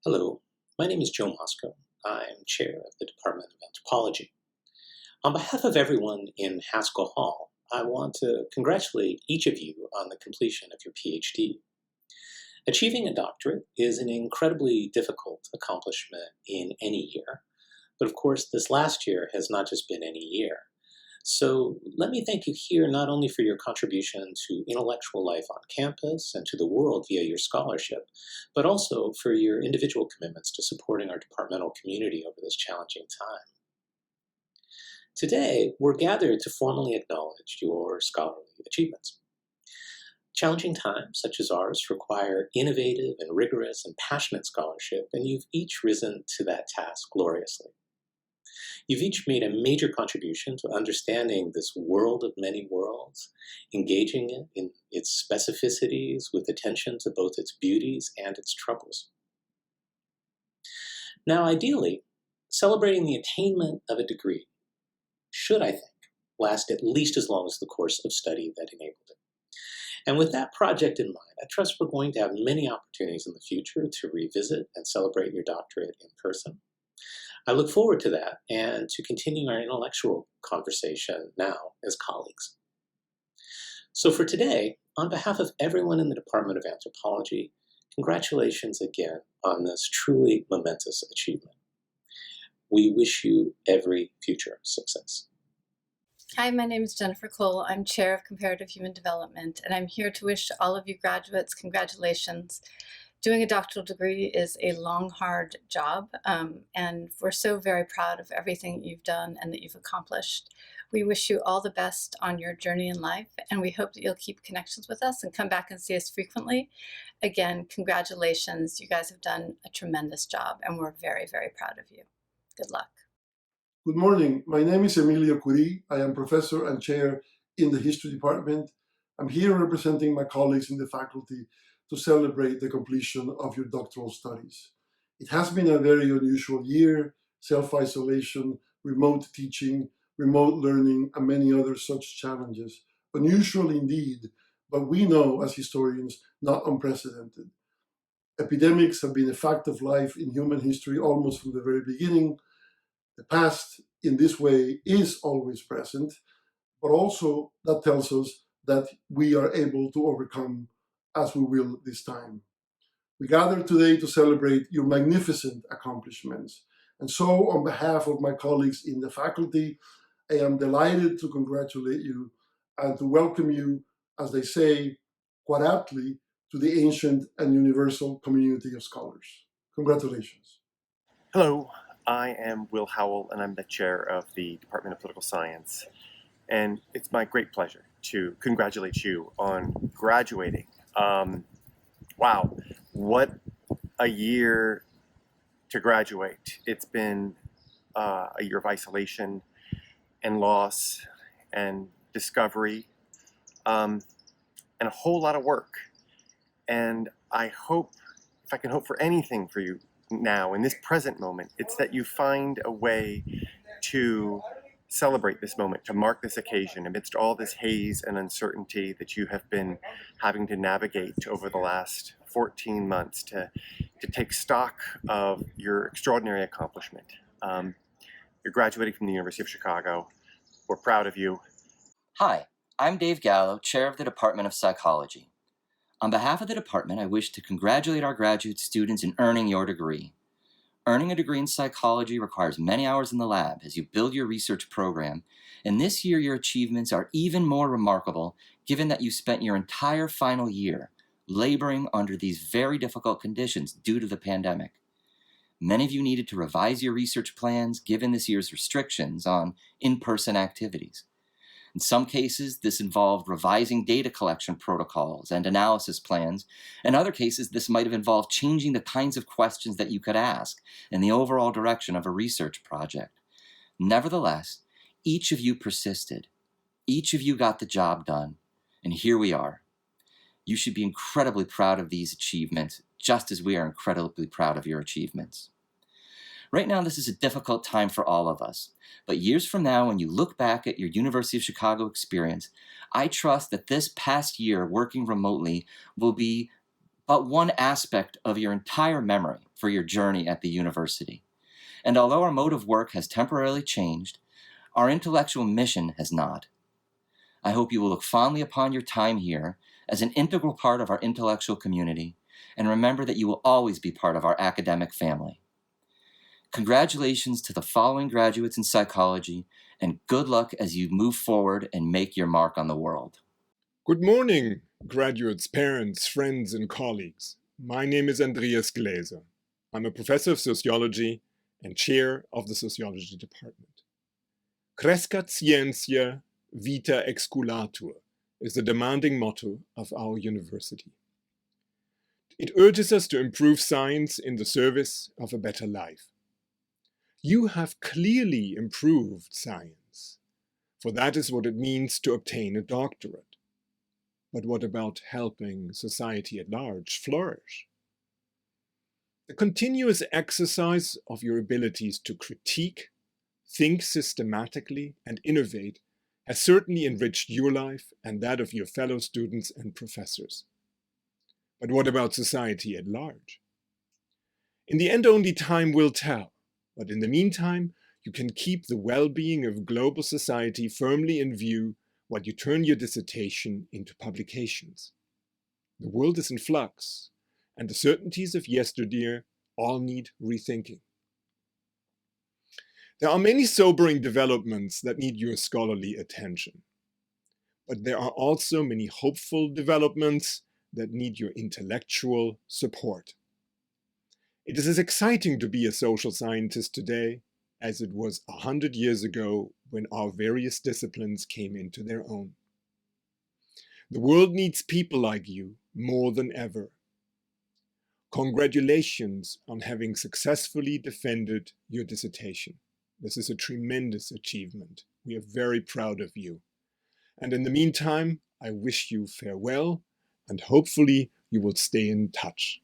Hello, my name is Joe Mosco. I'm chair of the Department of Anthropology. On behalf of everyone in Haskell Hall, I want to congratulate each of you on the completion of your PhD. Achieving a doctorate is an incredibly difficult accomplishment in any year, but of course this last year has not just been any year. So let me thank you here not only for your contribution to intellectual life on campus and to the world via your scholarship, but also for your individual commitments to supporting our departmental community over this challenging time. Today, we're gathered to formally acknowledge your scholarly achievements. Challenging times such as ours require innovative and rigorous and passionate scholarship, and you've each risen to that task gloriously. You've each made a major contribution to understanding this world of many worlds, engaging it in its specificities with attention to both its beauties and its troubles. Now, ideally, celebrating the attainment of a degree should, I think, last at least as long as the course of study that enabled it. And with that project in mind, I trust we're going to have many opportunities in the future to revisit and celebrate your doctorate in person. I look forward to that and to continuing our intellectual conversation now as colleagues. So for today, on behalf of everyone in the Department of Anthropology, congratulations again on this truly momentous achievement. We wish you every future success. Hi, my name is Jennifer Cole. I'm Chair of Comparative Human Development, and I'm here to wish all of you graduates congratulations. Doing a doctoral degree is a long, hard job, and we're so very proud of everything you've done and that you've accomplished. We wish you all the best on your journey in life, and we hope that you'll keep connections with us and come back and see us frequently. Again, congratulations. You guys have done a tremendous job, and we're very, very proud of you. Good luck. Good morning. My name is Emilio Curie. I am professor and chair in the history department. I'm here representing my colleagues in the faculty to celebrate the completion of your doctoral studies. It has been a very unusual year: self-isolation, remote teaching, remote learning, and many other such challenges. Unusual indeed, but we know as historians, not unprecedented. Epidemics have been a fact of life in human history almost from the very beginning. The past, in this way, is always present, but also that tells us that we are able to overcome, as we will this time. We gather today to celebrate your magnificent accomplishments. And so, on behalf of my colleagues in the faculty, I am delighted to congratulate you and to welcome you, as they say, quite aptly, to the ancient and universal community of scholars. Congratulations. Hello, I am Will Howell, and I'm the chair of the Department of Political Science. And it's my great pleasure to congratulate you on graduating. Wow, what a year to graduate. It's been a year of isolation and loss and discovery and a whole lot of work. And I hope, if I can hope for anything for you now in this present moment, it's that you find a way to celebrate this moment, to mark this occasion amidst all this haze and uncertainty that you have been having to navigate over the last 14 months, to take stock of your extraordinary accomplishment. You're graduating from the University of Chicago. We're proud of you. Hi, I'm Dave Gallow, chair of the Department of Psychology. On behalf of the department, I wish to congratulate our graduate students in earning your degree. Earning a degree in psychology requires many hours in the lab as you build your research program, and this year your achievements are even more remarkable given that you spent your entire final year laboring under these very difficult conditions due to the pandemic. Many of you needed to revise your research plans given this year's restrictions on in-person activities. In some cases, this involved revising data collection protocols and analysis plans. In other cases, this might have involved changing the kinds of questions that you could ask and the overall direction of a research project. Nevertheless, each of you persisted. Each of you got the job done. And here we are. You should be incredibly proud of these achievements, just as we are incredibly proud of your achievements. Right now, this is a difficult time for all of us. But years from now, when you look back at your University of Chicago experience, I trust that this past year working remotely will be but one aspect of your entire memory for your journey at the university. And although our mode of work has temporarily changed, our intellectual mission has not. I hope you will look fondly upon your time here as an integral part of our intellectual community, and remember that you will always be part of our academic family. Congratulations to the following graduates in psychology, and good luck as you move forward and make your mark on the world. Good morning, graduates, parents, friends, and colleagues. My name is Andreas Galesa. I'm a professor of sociology and chair of the Sociology Department. Crescat scientia, vita exculatur is the demanding motto of our university. It urges us to improve science in the service of a better life. You have clearly improved science, for that is what it means to obtain a doctorate. But what about helping society at large flourish? The continuous exercise of your abilities to critique, think systematically, and innovate has certainly enriched your life and that of your fellow students and professors. But what about society at large? In the end, only time will tell. But in the meantime, you can keep the well-being of global society firmly in view while you turn your dissertation into publications. The world is in flux, and the certainties of yesteryear all need rethinking. There are many sobering developments that need your scholarly attention, but there are also many hopeful developments that need your intellectual support. It is as exciting to be a social scientist today as it was 100 years ago when our various disciplines came into their own. The world needs people like you more than ever. Congratulations on having successfully defended your dissertation. This is a tremendous achievement. We are very proud of you. And in the meantime, I wish you farewell, and hopefully you will stay in touch.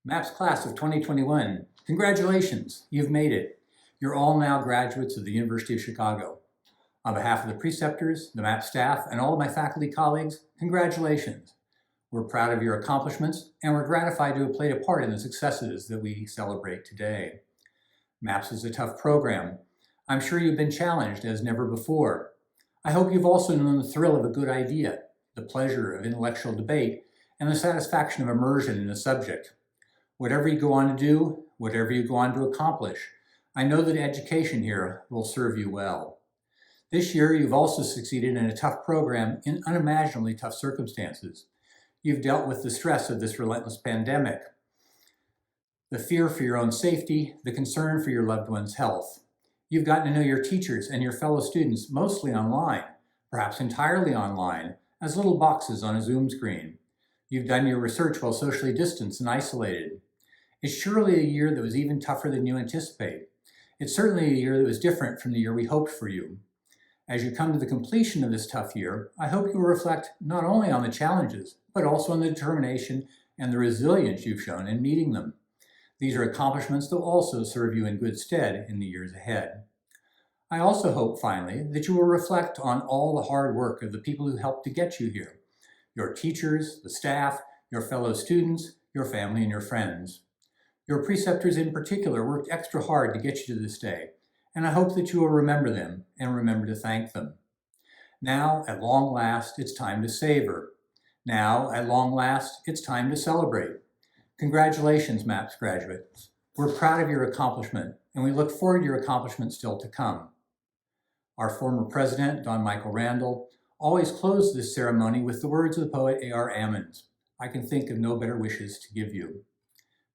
MAPS class of 2021, congratulations, you've made it. You're all now graduates of the University of Chicago. On behalf of the preceptors, the MAPS staff, and all of my faculty colleagues, congratulations. We're proud of your accomplishments, and we're gratified to have played a part in the successes that we celebrate today. MAPS is a tough program. I'm sure you've been challenged as never before. I hope you've also known the thrill of a good idea, the pleasure of intellectual debate, and the satisfaction of immersion in a subject. Whatever you go on to do, whatever you go on to accomplish, I know that education here will serve you well. This year, you've also succeeded in a tough program in unimaginably tough circumstances. You've dealt with the stress of this relentless pandemic, the fear for your own safety, the concern for your loved one's health. You've gotten to know your teachers and your fellow students mostly online, perhaps entirely online, as little boxes on a Zoom screen. You've done your research while socially distanced and isolated. It's surely a year that was even tougher than you anticipate. It's certainly a year that was different from the year we hoped for you. As you come to the completion of this tough year, I hope you will reflect not only on the challenges, but also on the determination and the resilience you've shown in meeting them. These are accomplishments that will also serve you in good stead in the years ahead. I also hope, finally, that you will reflect on all the hard work of the people who helped to get you here. Your teachers, the staff, your fellow students, your family, and your friends. Your preceptors in particular worked extra hard to get you to this day, and I hope that you will remember them and remember to thank them. Now, at long last, it's time to savor. Now, at long last, it's time to celebrate. Congratulations, MAPS graduates. We're proud of your accomplishment, and we look forward to your accomplishments still to come. Our former president, Don Michael Randall, always closed this ceremony with the words of the poet A.R. Ammons, "I can think of no better wishes to give you.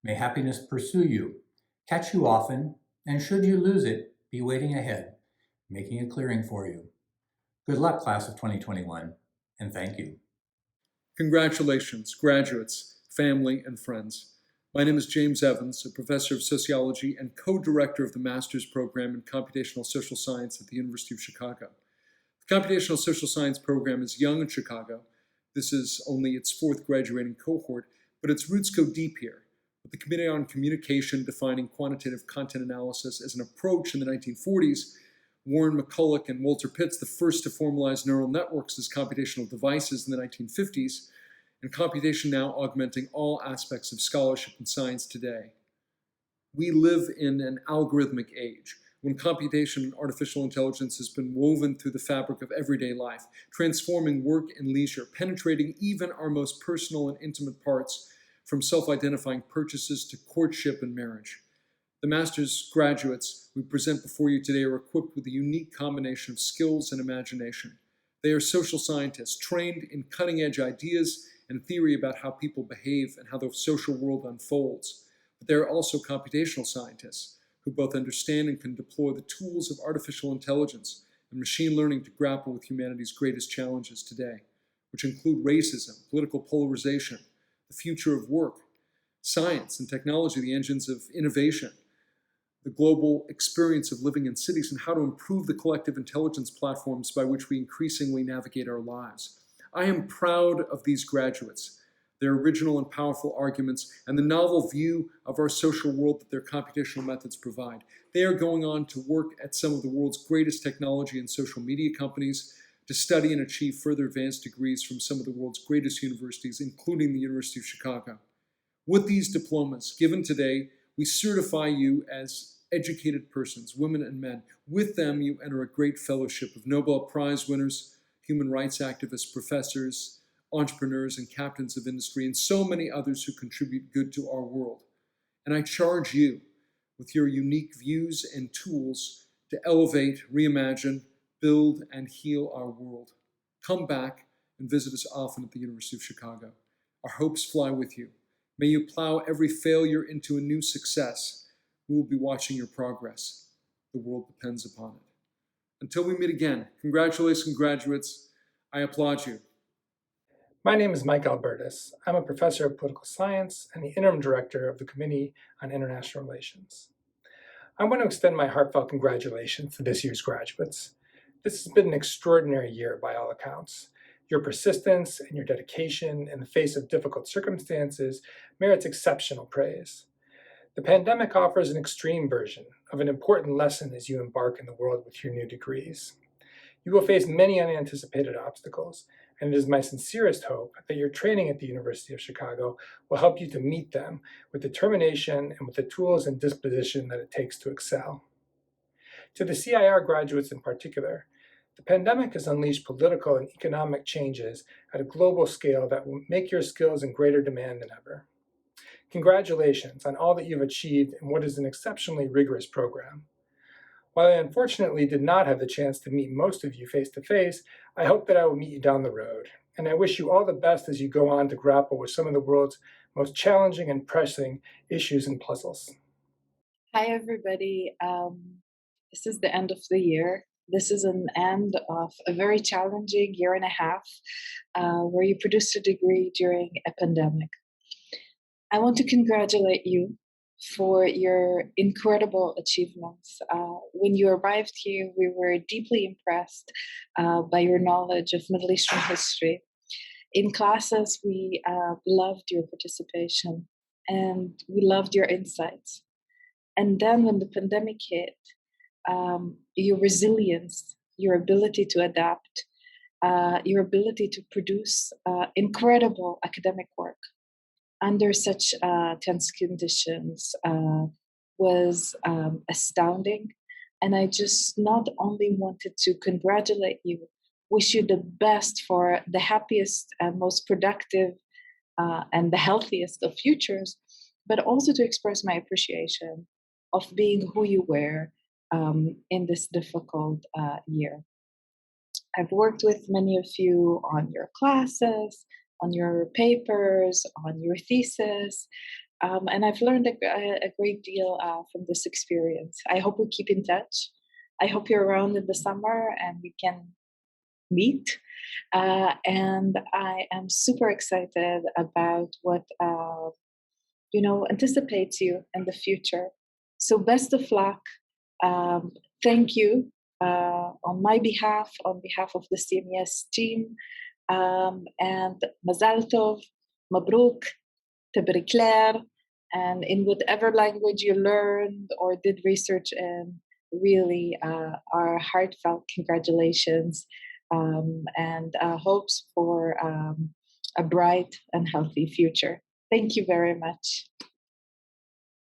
May happiness pursue you, catch you often, and should you lose it, be waiting ahead, making a clearing for you." Good luck, class of 2021, and thank you. Congratulations, graduates, family, and friends. My name is James Evans, a professor of sociology and co-director of the master's program in computational social science at the University of Chicago. The computational social science program is young in Chicago. This is only its fourth graduating cohort, but its roots go deep here, with the Committee on Communication defining quantitative content analysis as an approach in the 1940s, Warren McCulloch and Walter Pitts the first to formalize neural networks as computational devices in the 1950s, and computation now augmenting all aspects of scholarship and science today. We live in an algorithmic age, when computation and artificial intelligence has been woven through the fabric of everyday life, transforming work and leisure, penetrating even our most personal and intimate parts, from self-identifying purchases to courtship and marriage. The master's graduates we present before you today are equipped with a unique combination of skills and imagination. They are social scientists, trained in cutting-edge ideas and theory about how people behave and how the social world unfolds. But they are also computational scientists, who both understand and can deploy the tools of artificial intelligence and machine learning to grapple with humanity's greatest challenges today, which include racism, political polarization, the future of work, science and technology, the engines of innovation, the global experience of living in cities, and how to improve the collective intelligence platforms by which we increasingly navigate our lives. I am proud of these graduates, their original and powerful arguments, and the novel view of our social world that their computational methods provide. They are going on to work at some of the world's greatest technology and social media companies, to study and achieve further advanced degrees from some of the world's greatest universities, including the University of Chicago. With these diplomas given today, we certify you as educated persons, women and men. With them, you enter a great fellowship of Nobel Prize winners, human rights activists, professors, entrepreneurs, and captains of industry, and so many others who contribute good to our world. And I charge you with your unique views and tools to elevate, reimagine, build, and heal our world. Come back and visit us often at the University of Chicago. Our hopes fly with you. May you plow every failure into a new success. We will be watching your progress. The world depends upon it. Until we meet again, congratulations, graduates. I applaud you. My name is Mike Albertus. I'm a professor of political science and the interim director of the Committee on International Relations. I want to extend my heartfelt congratulations to this year's graduates. This has been an extraordinary year by all accounts. Your persistence and your dedication in the face of difficult circumstances merits exceptional praise. The pandemic offers an extreme version of an important lesson as you embark in the world with your new degrees. You will face many unanticipated obstacles, and it is my sincerest hope that your training at the University of Chicago will help you to meet them with determination and with the tools and disposition that it takes to excel. To the CIR graduates in particular, the pandemic has unleashed political and economic changes at a global scale that will make your skills in greater demand than ever. Congratulations on all that you've achieved in what is an exceptionally rigorous program. While I unfortunately did not have the chance to meet most of you face-to-face, I hope that I will meet you down the road, and I wish you all the best as you go on to grapple with some of the world's most challenging and pressing issues and puzzles. Hi, everybody. This is the end of the year. This is an end of a very challenging year and a half where you produced a degree during a pandemic. I want to congratulate you for your incredible achievements. When you arrived here, we were deeply impressed by your knowledge of Middle Eastern history. In classes, we loved your participation and we loved your insights. And then when the pandemic hit, your resilience, your ability to adapt, your ability to produce incredible academic work under such tense conditions was astounding. And I just not only wanted to congratulate you, wish you the best for the happiest and most productive and the healthiest of futures, but also to express my appreciation of being who you were in this difficult year. I've worked with many of you on your classes, on your papers, on your thesis, and I've learned a great deal from this experience. I hope we keep in touch. I hope you're around in the summer and we can meet. And I am super excited about what anticipates you in the future. So best of luck. Thank you on my behalf, on behalf of the CMES team, and Mazal Tov, Mabruk, Tebrikler, and in whatever language you learned or did research in, really our heartfelt congratulations and hopes for a bright and healthy future. Thank you very much.